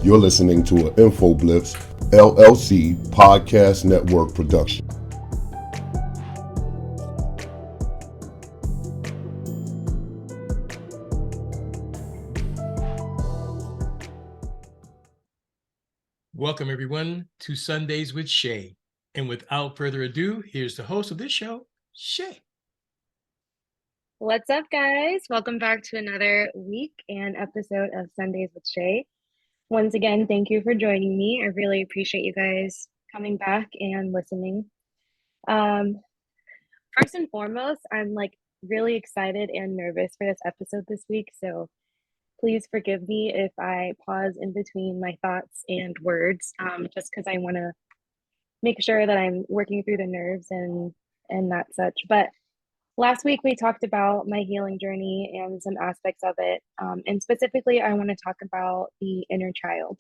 You're listening to an InfoBlitz LLC podcast network production. Welcome, everyone, to Sundays with Shay. And without further ado, here's the host of this show, Shay. What's up, guys? Welcome back to another week and episode of Sundays with Shay. Once again, thank you for joining me. I really appreciate you guys coming back and listening. First and foremost, I'm really excited and nervous for this episode this week, so please forgive me if I pause in between my thoughts and words, just because I want to make sure that I'm working through the nerves and that such. But last week we talked about my healing journey and some aspects of it, and specifically I want to talk about the inner child.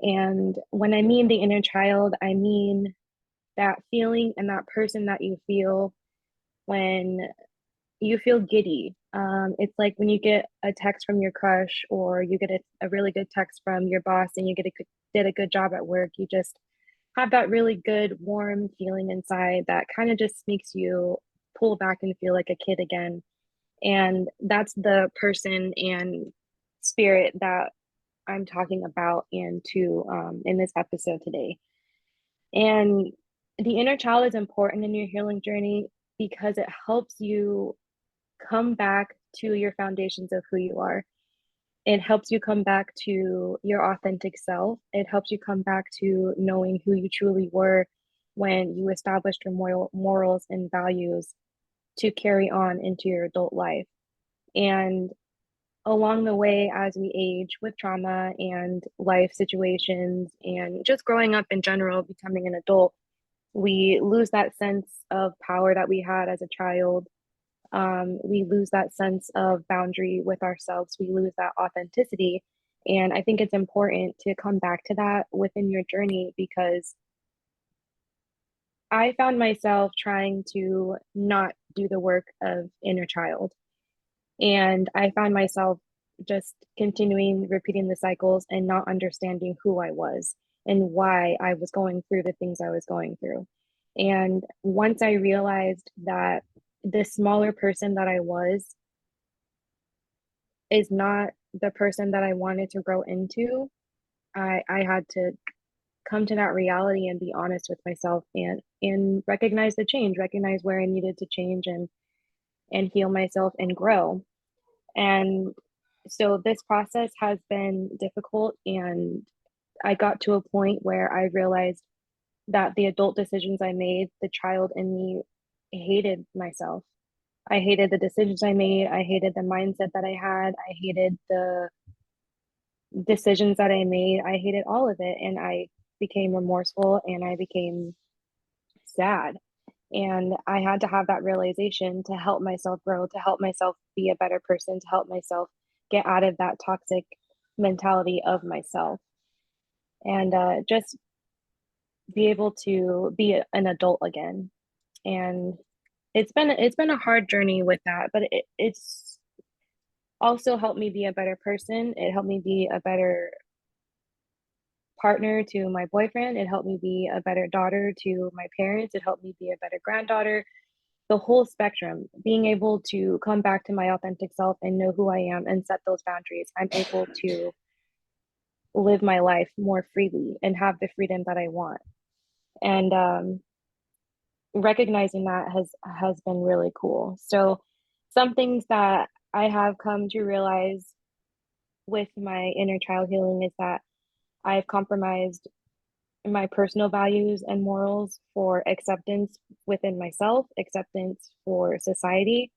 And when I mean the inner child, I mean that feeling and that person that you feel when you feel giddy. It's like when you get a text from your crush, or you get a really good text from your boss and you did a good job at work. You just have that really good, warm feeling inside that kind of just makes you pull back and feel like a kid again. And that's the person and spirit that I'm talking about in this episode today. And the inner child is important in your healing journey because it helps you come back to your foundations of who you are. It helps you come back to your authentic self. It helps you come back to knowing who you truly were when you established your morals and values to carry on into your adult life. And along the way, as we age with trauma and life situations and just growing up in general, becoming an adult, we lose that sense of power that we had as a child. We lose that sense of boundary with ourselves. We lose that authenticity. And I think it's important to come back to that within your journey, because I found myself trying to not do the work of inner child. And I found myself just continuing repeating the cycles and not understanding who I was and why I was going through the things I was going through. And once I realized that this smaller person that I was is not the person that I wanted to grow into, I had to come to that reality and be honest with myself and recognize the change, recognize where I needed to change and heal myself and grow. And so this process has been difficult, and I got to a point where I realized that the adult decisions I made, the child in me hated myself. I hated the decisions I made. I hated the mindset that I had. I hated the decisions that I made. I hated all of it. And I became remorseful and I became sad. And I had to have that realization to help myself grow, to help myself be a better person, to help myself get out of that toxic mentality of myself, and just be able to be an adult again. And it's been a hard journey with that, but it's also helped me be a better person. It helped me be a better partner to my boyfriend. It helped me be a better daughter to my parents. It helped me be a better granddaughter. The whole spectrum, being able to come back to my authentic self and know who I am and set those boundaries. I'm able to live my life more freely and have the freedom that I want. And recognizing that has been really cool. So some things that I have come to realize with my inner child healing is that I've compromised my personal values and morals for acceptance within myself, acceptance for society,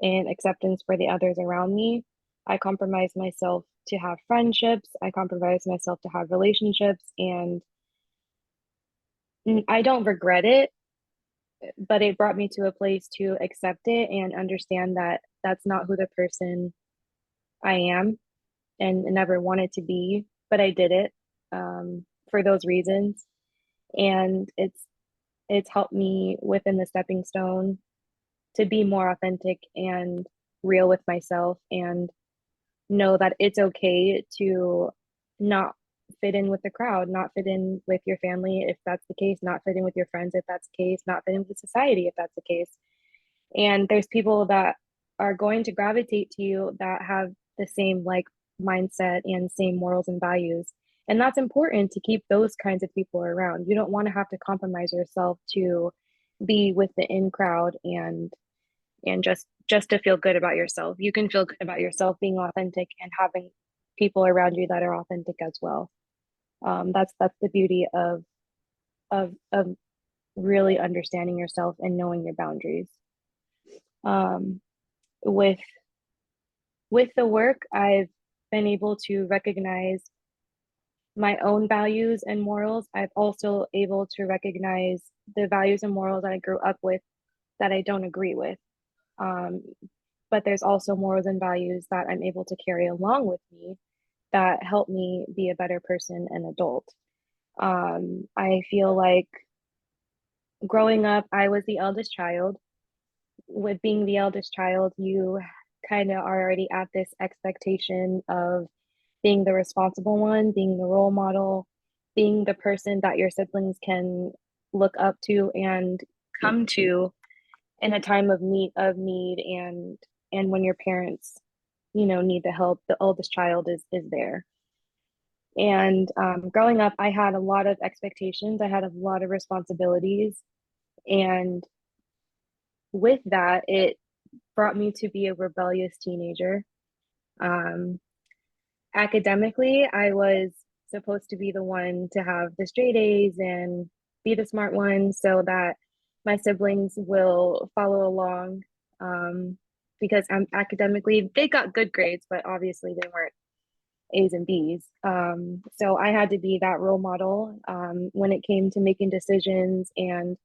and acceptance for the others around me. I compromise myself to have friendships. I compromise myself to have relationships, and I don't regret it, but it brought me to a place to accept it and understand that that's not who the person I am and never wanted to be, but I did it for those reasons. And it's helped me within the stepping stone to be more authentic and real with myself, and know that it's okay to not fit in with the crowd, not fit in with your family if that's the case, not fit in with your friends if that's the case, not fit in with society if that's the case. And there's people that are going to gravitate to you that have the same like mindset and same morals and values. And that's important to keep those kinds of people around. You don't want to have to compromise yourself to be with the in crowd and just to feel good about yourself. You can feel good about yourself being authentic and having people around you that are authentic as well. That's the beauty of really understanding yourself and knowing your boundaries. Um, with the work, I've been able to recognize my own values and morals. I've also able to recognize the values and morals that I grew up with that I don't agree with. Um, but there's also morals and values that I'm able to carry along with me that help me be a better person and adult. I feel like growing up, I was the eldest child. With being the eldest child, you kind of are already at this expectation of being the responsible one, being the role model, being the person that your siblings can look up to and come to in a time of need and when your parents, need the help, the oldest child is there. And growing up, I had a lot of expectations. I had a lot of responsibilities, and with that, it brought me to be a rebellious teenager. Um, Academically, I was supposed to be the one to have the straight A's and be the smart one so that my siblings will follow along. Because I'm academically, they got good grades, but obviously they weren't A's and B's. So I had to be that role model when it came to making decisions and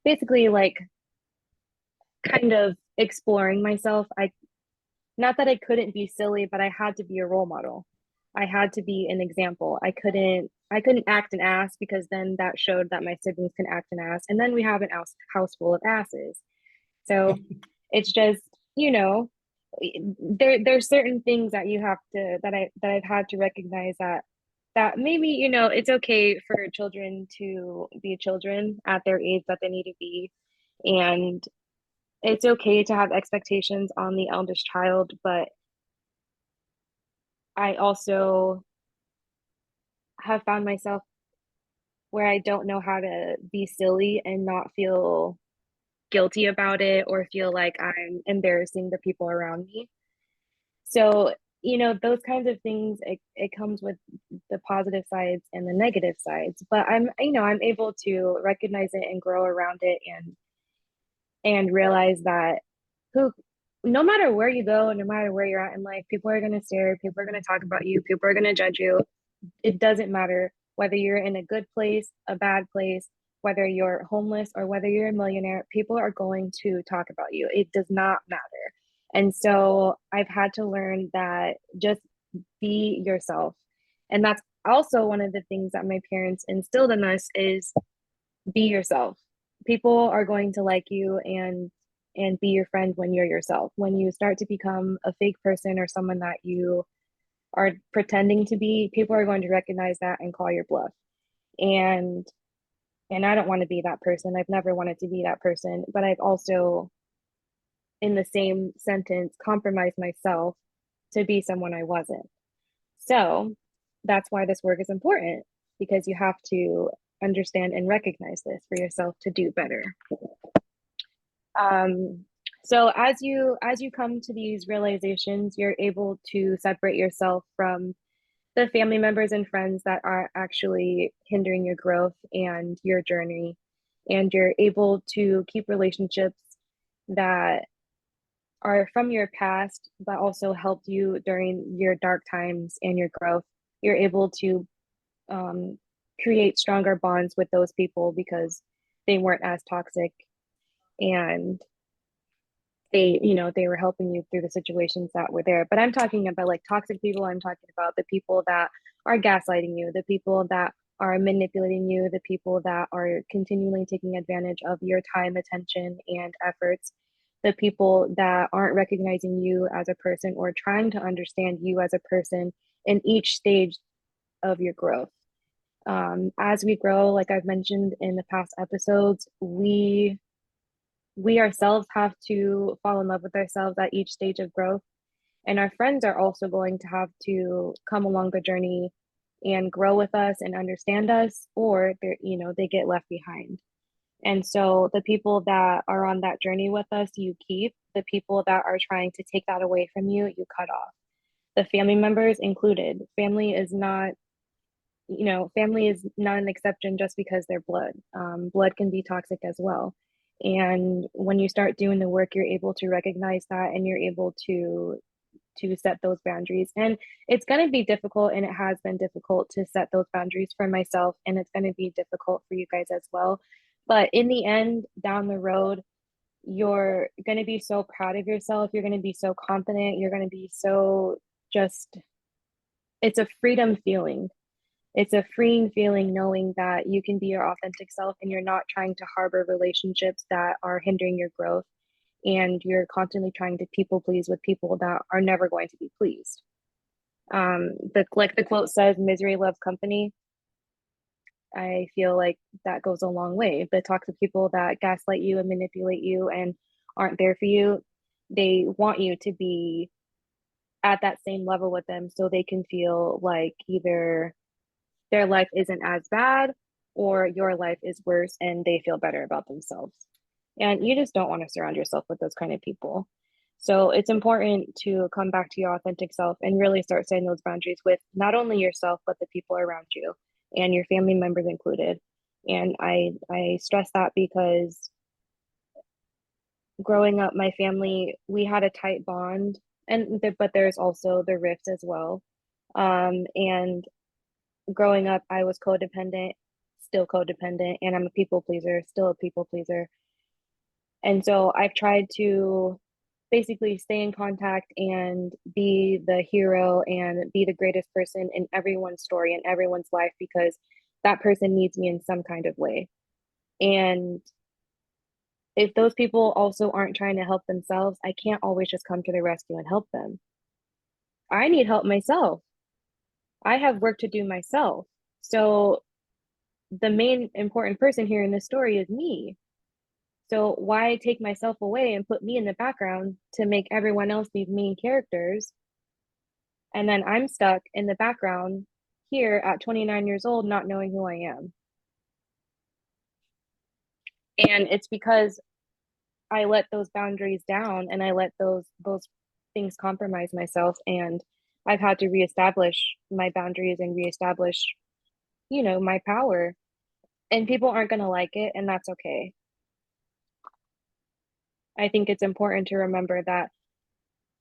basically like kind of exploring myself. Not that I couldn't be silly, but I had to be a role model. I had to be an example. I couldn't act an ass because then that showed that my siblings can act an ass. And then we have an house full of asses. So it's just, there's certain things that you have to that I've had to recognize that maybe, it's okay for children to be children at their age that they need to be. And it's okay to have expectations on the eldest child, but I also have found myself where I don't know how to be silly and not feel guilty about it or feel like I'm embarrassing the people around me. So, those kinds of things, it comes with the positive sides and the negative sides, but I'm able to recognize it and grow around it and realize that who no matter where you go, no matter where you're at in life, people are going to stare, people are going to talk about you, people are going to judge you. It doesn't matter whether you're in a good place, a bad place, whether you're homeless or whether you're a millionaire, people are going to talk about you. It does not matter. And so I've had to learn that just be yourself. And that's also one of the things that my parents instilled in us is be yourself. People are going to like you and be your friend when you're yourself. When you start to become a fake person or someone that you are pretending to be, people are going to recognize that and call your bluff. And I don't want to be that person. I've never wanted to be that person, but I've also in the same sentence compromised myself to be someone I wasn't. So that's why this work is important, because you have to understand and recognize this for yourself to do better. So as you come to these realizations, you're able to separate yourself from the family members and friends that are actually hindering your growth and your journey, and you're able to keep relationships that are from your past but also helped you during your dark times and your growth. You're able to create stronger bonds with those people because they weren't as toxic and they were helping you through the situations that were there. But I'm talking about like toxic people. I'm talking about the people that are gaslighting you, the people that are manipulating you, the people that are continually taking advantage of your time, attention, and efforts, the people that aren't recognizing you as a person or trying to understand you as a person in each stage of your growth. As we grow, like I've mentioned in the past episodes, we ourselves have to fall in love with ourselves at each stage of growth. And our friends are also going to have to come along the journey and grow with us and understand us, or they get left behind. And so the people that are on that journey with us, you keep. The people that are trying to take that away from you, you cut off. The family members included. Family is not an exception just because they're blood. Blood can be toxic as well. And when you start doing the work, you're able to recognize that, and you're able to set those boundaries. And it's going to be difficult, and it has been difficult to set those boundaries for myself, and it's going to be difficult for you guys as well. But in the end, down the road, you're going to be so proud of yourself. You're going to be so confident. You're going to be so just, it's a freedom feeling. It's a freeing feeling knowing that you can be your authentic self, and you're not trying to harbor relationships that are hindering your growth, and you're constantly trying to people please with people that are never going to be pleased. The quote says, misery loves company. I feel like that goes a long way. The toxic people that gaslight you and manipulate you and aren't there for you, they want you to be at that same level with them so they can feel like either their life isn't as bad or your life is worse and they feel better about themselves. And you just don't want to surround yourself with those kind of people. So it's important to come back to your authentic self and really start setting those boundaries with not only yourself, but the people around you and your family members included. And I stress that because growing up, my family, we had a tight bond, but there's also the rifts as well. And growing up, I was codependent, still codependent, and I'm a people pleaser, still a people pleaser. And so I've tried to basically stay in contact and be the hero and be the greatest person in everyone's story and everyone's life, because that person needs me in some kind of way. And if those people also aren't trying to help themselves, I can't always just come to the rescue and help them. I need help myself. I have work to do myself. So the main important person here in this story is me. So why take myself away and put me in the background to make everyone else these main characters? And then I'm stuck in the background here at 29 years old, not knowing who I am. And it's because I let those boundaries down and I let those things compromise myself. And I've had to reestablish my boundaries and reestablish, my power. And people aren't going to like it, and that's okay. I think it's important to remember that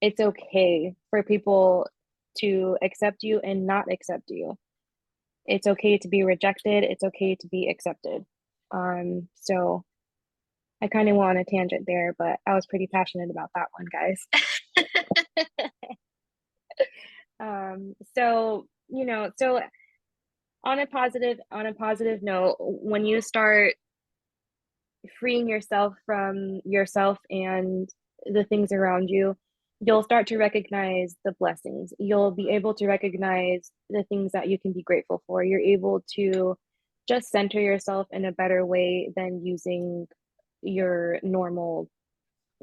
it's okay for people to accept you and not accept you. It's okay to be rejected. It's okay to be accepted. So I kind of went on a tangent there, but I was pretty passionate about that one, guys. So on a positive note, when you start freeing yourself from yourself and the things around you, you'll start to recognize the blessings. You'll be able to recognize the things that you can be grateful for. You're able to just center yourself in a better way than using your normal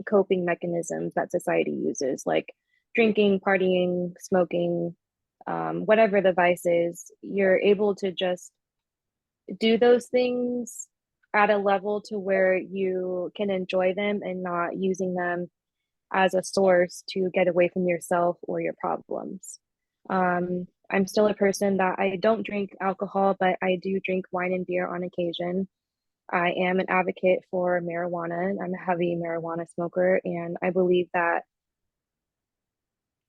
coping mechanisms that society uses, like drinking, partying, smoking, whatever the vice is. You're able to just do those things at a level to where you can enjoy them and not using them as a source to get away from yourself or your problems. I'm still a person that I don't drink alcohol, but I do drink wine and beer on occasion. I am an advocate for marijuana. I'm a heavy marijuana smoker, and I believe that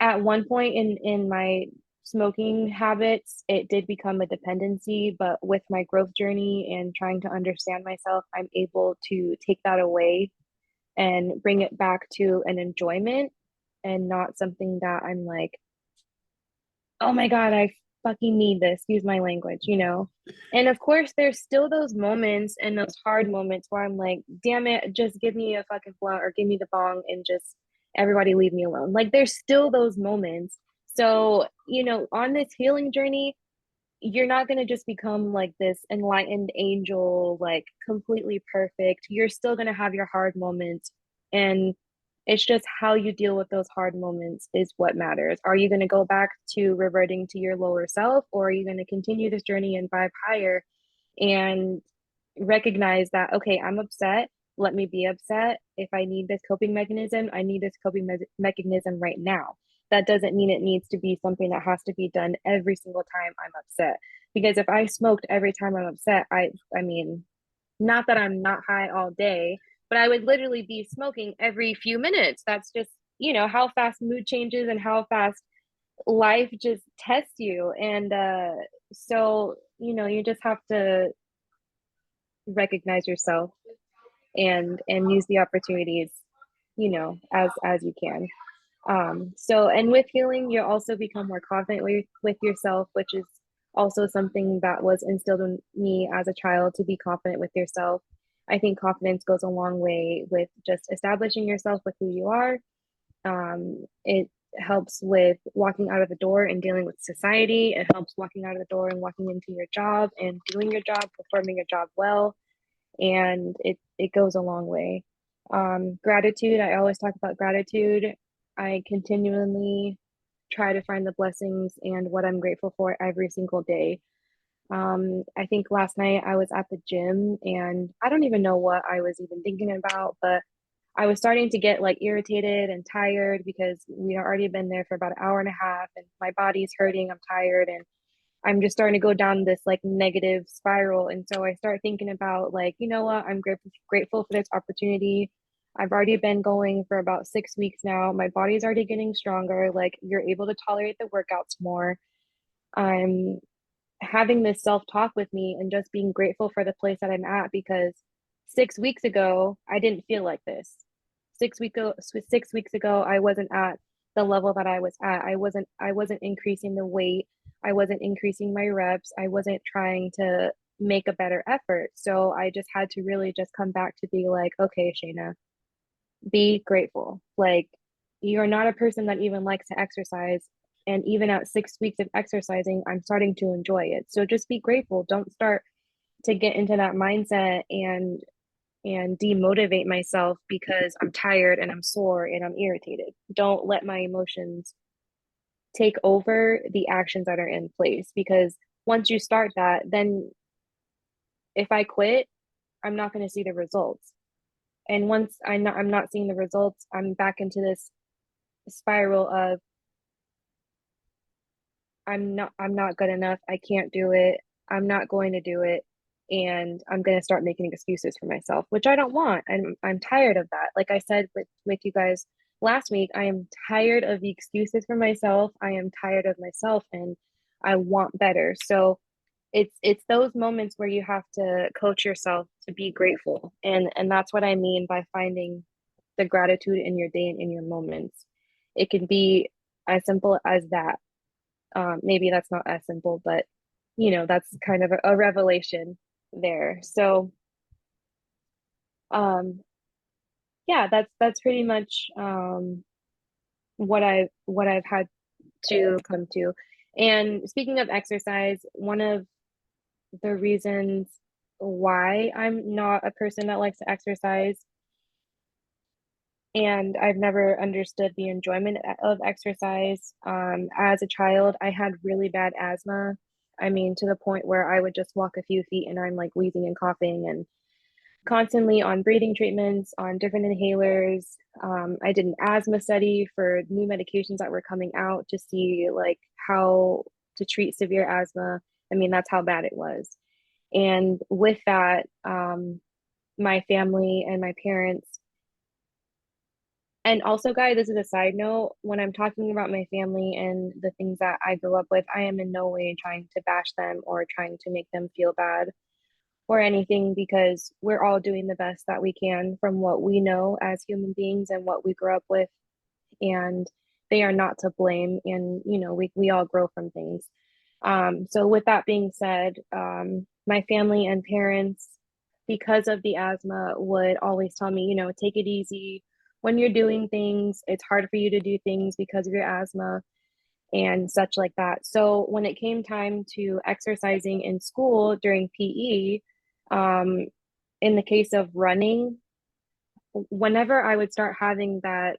at one point in my smoking habits, it did become a dependency, but with my growth journey and trying to understand myself, I'm able to take that away and bring it back to an enjoyment and not something that I'm like, oh my God, I fucking need this. Excuse my language. And of course, there's still those moments and those hard moments where I'm like, damn it, just give me a fucking blunt or give me the bong and just everybody leave me alone. Like, there's still those moments. So, on this healing journey, you're not going to just become like this enlightened angel, like completely perfect. You're still going to have your hard moments. And it's just how you deal with those hard moments is what matters. Are you going to go back to reverting to your lower self, or are you going to continue this journey and vibe higher and recognize that, okay, I'm upset. Let me be upset. If I need this coping mechanism, I need this coping mechanism right now. That doesn't mean it needs to be something that has to be done every single time I'm upset. Because if I smoked every time I'm upset, I mean, not that I'm not high all day, but I would literally be smoking every few minutes. That's just, how fast mood changes and how fast life just tests you. And so, you just have to recognize yourself and use the opportunities, as you can. So, and with healing, you also become more confident with yourself, which is also something that was instilled in me as a child, to be confident with yourself. I think confidence goes a long way with just establishing yourself with who you are. It helps with walking out of the door and dealing with society. It helps walking out of the door and walking into your job and doing your job, performing your job well. And it goes a long way. Gratitude, I always talk about gratitude. I continually try to find the blessings and what I'm grateful for every single day. I think last night I was at the gym and I don't even know what I was even thinking about, but I was starting to get like irritated and tired because we had already been there for about an hour and a half and my body's hurting. I'm tired and I'm just starting to go down this like negative spiral. And so I start thinking about, like, you know what, I'm grateful for this opportunity. I've already been going for about 6 weeks now. My body's already getting stronger. Like, you're able to tolerate the workouts more. I'm having this self-talk with me and just being grateful for the place that I'm at, because 6 weeks ago I didn't feel like this. 6 weeks ago I wasn't at the level that I was at. I wasn't increasing the weight. I wasn't increasing my reps. I wasn't trying to make a better effort. So I just had to really just come back to be like, okay, Shayna, be grateful. Like, you're not a person that even likes to exercise. And even at 6 weeks of exercising, I'm starting to enjoy it. So just be grateful. Don't start to get into that mindset and demotivate myself because I'm tired and I'm sore and I'm irritated. Don't let my emotions take over the actions that are in place, because once you start that, then if I quit, I'm not going to see the results. And once I'm not seeing the results, I'm back into this spiral of I'm not good enough. I can't do it. I'm not going to do it. And I'm going to start making excuses for myself, which I don't want. And I'm tired of that. Like I said with you guys last week, I am tired of the excuses for myself. I am tired of myself and I want better. So it's those moments where you have to coach yourself to be grateful. And that's what I mean by finding the gratitude in your day and in your moments. It can be as simple as that. Maybe that's not as simple, but that's kind of a revelation there. So um, yeah, that's pretty much what I've had to come to. And speaking of exercise, one of the reasons why I'm not a person that likes to exercise, and I've never understood the enjoyment of exercise. As a child, I had really bad asthma. I mean, to the point where I would just walk a few feet and I'm like wheezing and coughing and constantly on breathing treatments, on different inhalers. I did an asthma study for new medications that were coming out to see like how to treat severe asthma. I mean, that's how bad it was. And with that, my family and my parents, and also, guys, this is a side note. When I'm talking about my family and the things that I grew up with, I am in no way trying to bash them or trying to make them feel bad or anything, because we're all doing the best that we can from what we know as human beings and what we grew up with. And they are not to blame. And, we all grow from things. So, with that being said, my family and parents, because of the asthma, would always tell me, take it easy when you're doing things. It's hard for you to do things because of your asthma. and such like that. So when it came time to exercising in school during PE, in the case of running, whenever I would start having that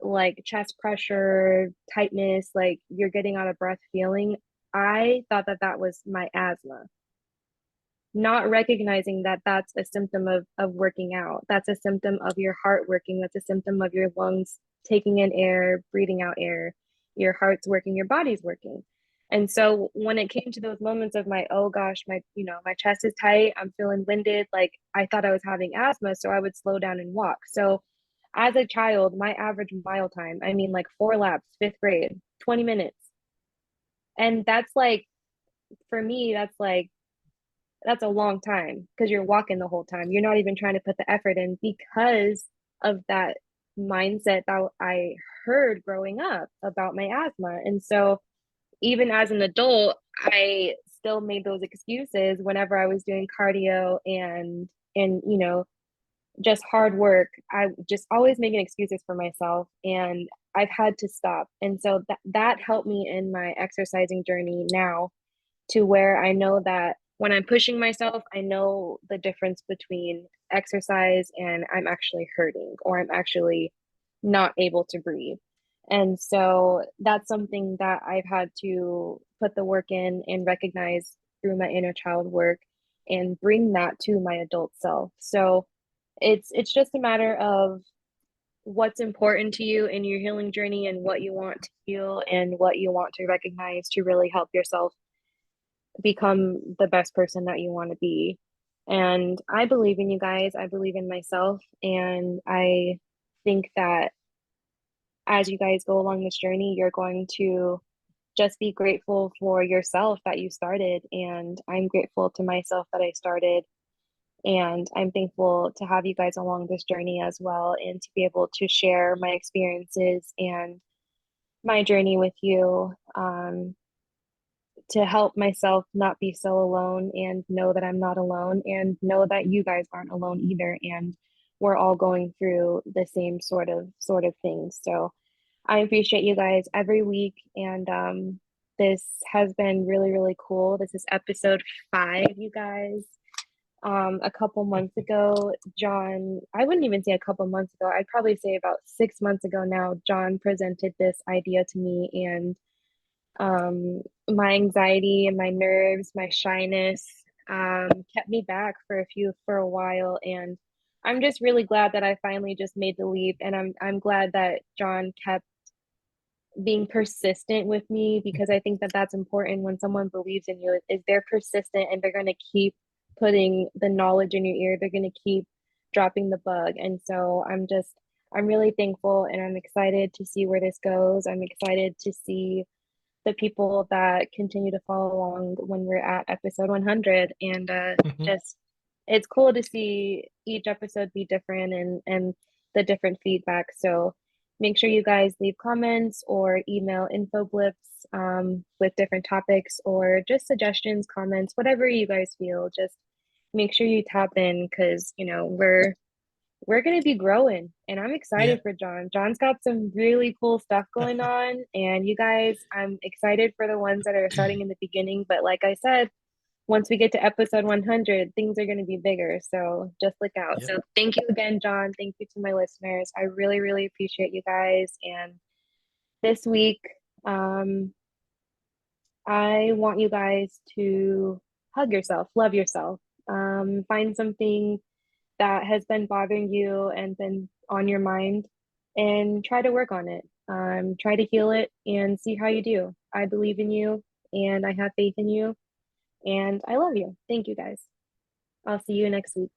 like chest pressure, tightness, like you're getting out of breath feeling, I thought that that was my asthma, not recognizing that that's a symptom of working out. That's a symptom of your heart working. That's a symptom of your lungs taking in air, breathing out air. Your heart's working, your body's working. And so when it came to those moments of my, oh gosh, my chest is tight, I'm feeling winded, like I thought I was having asthma, so I would slow down and walk. So as a child, my average mile time, I mean like 4 laps, fifth grade, 20 minutes. And that's like, for me, that's a long time because you're walking the whole time. You're not even trying to put the effort in because of that mindset that I heard growing up about my asthma. And so even as an adult, I still made those excuses whenever I was doing cardio and just hard work. I just always making excuses for myself, and I've had to stop. And so that helped me in my exercising journey now, to where I know that when I'm pushing myself, I know the difference between exercise and I'm actually hurting or I'm actually not able to breathe. And so that's something that I've had to put the work in and recognize through my inner child work and bring that to my adult self. So it's just a matter of what's important to you in your healing journey and what you want to heal and what you want to recognize to really help yourself become the best person that you want to be. And I believe in you guys. I believe in myself. And I think that as you guys go along this journey, you're going to just be grateful for yourself that you started. And I'm grateful to myself that I started. And I'm thankful to have you guys along this journey as well, and to be able to share my experiences and my journey with you, to help myself not be so alone and know that I'm not alone and know that you guys aren't alone either. And we're all going through the same sort of things. So I appreciate you guys every week. And this has been really, really cool. This is episode 5, you guys. A couple months ago, John, I wouldn't even say a couple months ago, I'd probably say about 6 months ago now, John presented this idea to me, and my anxiety and my nerves, my shyness, kept me back for a while. And I'm just really glad that I finally just made the leap. And I'm glad that John kept being persistent with me, because I think that that's important when someone believes in you, is they're persistent and they're going to keep putting the knowledge in your ear. They're going to keep dropping the bug. And so I'm really thankful, and I'm excited to see where this goes. I'm excited to see the people that continue to follow along when we're at episode 100. And just it's cool to see each episode be different and the different feedback. So make sure you guys leave comments or email infoblips with different topics or just suggestions, comments, whatever you guys feel. Just make sure you tap in, because we're going to be growing, and I'm excited for John. John's got some really cool stuff going on, and you guys, I'm excited for the ones that are starting in the beginning. But like I said, once we get to episode 100, things are going to be bigger. So just look out. So thank you again, John. Thank you to my listeners. I really, really appreciate you guys. And this week, I want you guys to hug yourself, love yourself, find something that has been bothering you and been on your mind, and try to work on it. Try to heal it and see how you do. I believe in you, and I have faith in you, and I love you. Thank you, guys. I'll see you next week.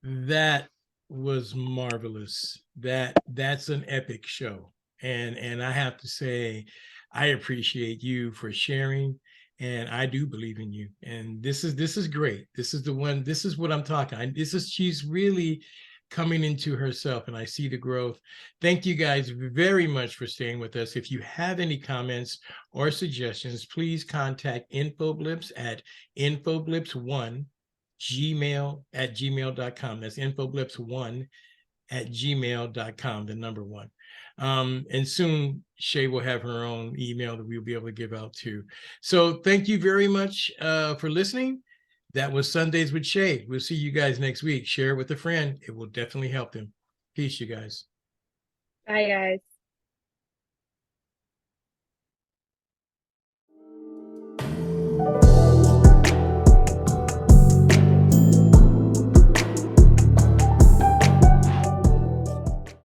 That was marvelous. That's an epic show. And I have to say, I appreciate you for sharing, and I do believe in you. And this is great. This is the one. This is what I'm talking. She's really coming into herself, and I see the growth. Thank you guys very much for staying with us. If you have any comments or suggestions, please contact Infoblips at infoblips1 gmail@gmail.com. That's infoblips1 at gmail.com, the number 1. And soon Shay will have her own email that we'll be able to give out too. So thank you very much for listening. That was Sundays with Shay. We'll see you guys next week. Share it with a friend. It will definitely help them. Peace, you guys. Bye, guys.